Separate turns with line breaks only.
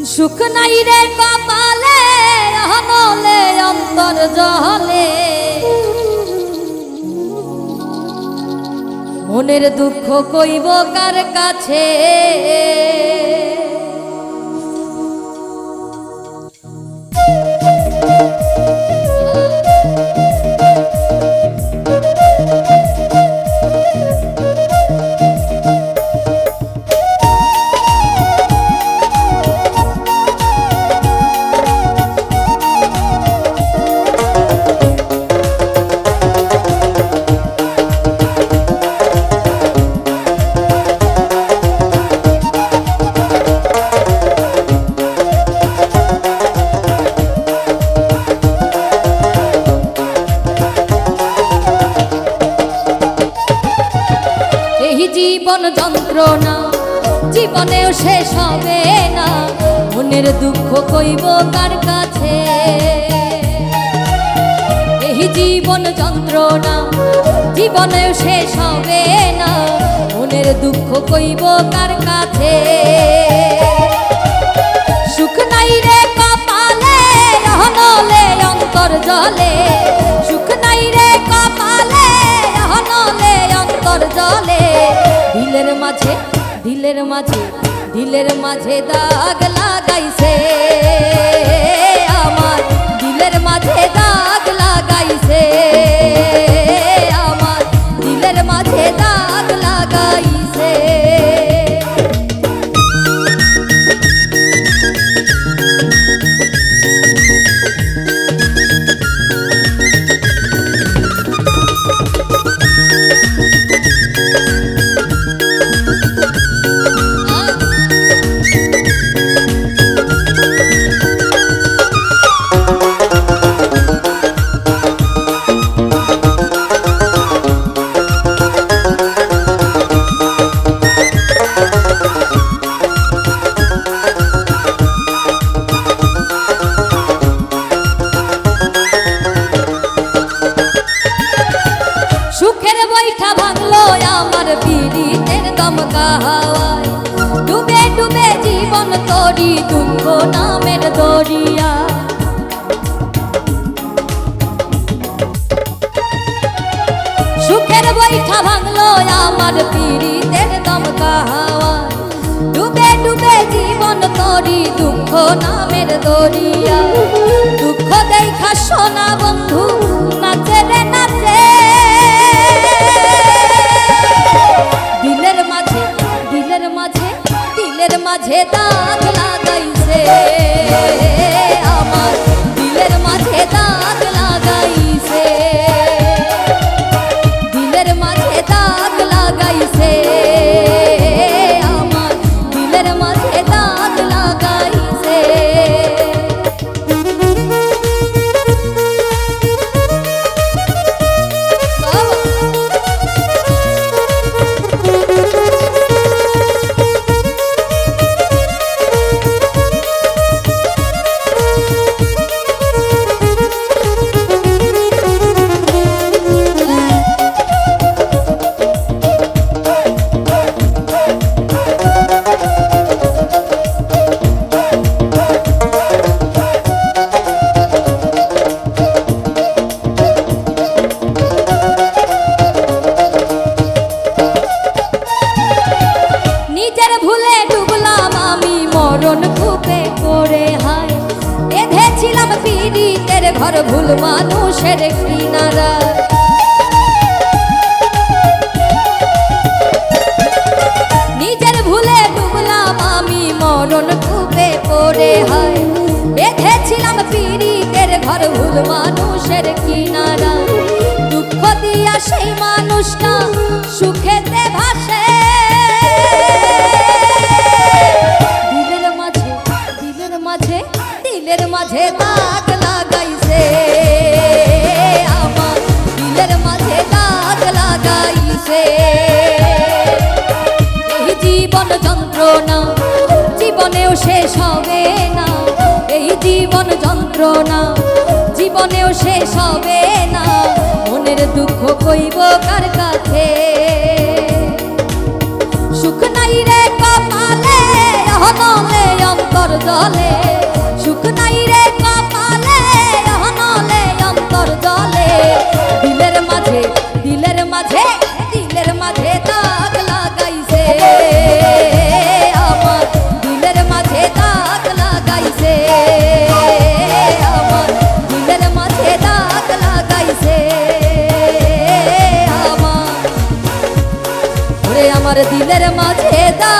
সুখ নাই রে কপালে হনলে অন্তর জলে মনের দুঃখ কইব কার কাছে জীবন যন্ত্রণা জীবনেও শেষ হবে না মনের দুঃখ কইব কার কাছে এই জীবন যন্ত্রণা জীবনেও শেষ হবে না মনের দুঃখ কইব কার কাছে সুখ নাই রে কপালে হনলে অন্তর জলে সুখ নাই রে কপালে হনলে অন্তর জলে দিলের মাঝে দাগ লাগাইছে আমার দিলের মাঝে দাগ লাগাইছে আমার দিলের মাঝে দাগ লাগাইছে ডুবে ডুবে জীবন তরি দুঃখ নামের দরিয়া সুখের বৈঠা ভাঙলো আমার পীড়িতের দমকা হাওয়ায় ডুবে ডুবে জীবন তরি দুঃখ নামের দরিয়া দুঃখ দেখা সোনা বন্ধু নাচে রে নাচে দিলের মাঝে দাগ লাগাইছে আমার দিলের মাঝে দাগ লাগাইছে দিলের মাঝে দাগ লাগাইছে আমার দিলের মাঝে দাগ লাগাইছে ঘর ভুল মানুষের কিনারা নিজের ভুলে ডুবলাম আমি মরণ কূপে পড়ে হায় বেঁধেছিলাম পীড়িতের ঘর ভুল মানুষের কিনারা দুঃখ দিয়া সেই মানুষটা সুখেতে ভাসে দিলের মাঝে দাগ লাগাইছে আমার দিলের মাঝে দাগ লাগাইছে এই জীবন যন্ত্রণা জীবনেও শেষ হবে না এই জীবন যন্ত্রণা জীবনেও শেষ হবে না মনের দুঃখ কইব কার কাছে সুখ নাই রে কপালে হনলে অন্তর জলে সুখ নাই রে কপালে অহনলে অন্তর জলে দিলের মাঝে দিলের মাঝে দিলের মাঝে দাগ লাগাইছে আমার দিলের মাঝে দাগ লাগাইছে আমার দিলের মাঝে দাগ লাগাইছে আমার ওরে আমার দিলের মাঝে দাগ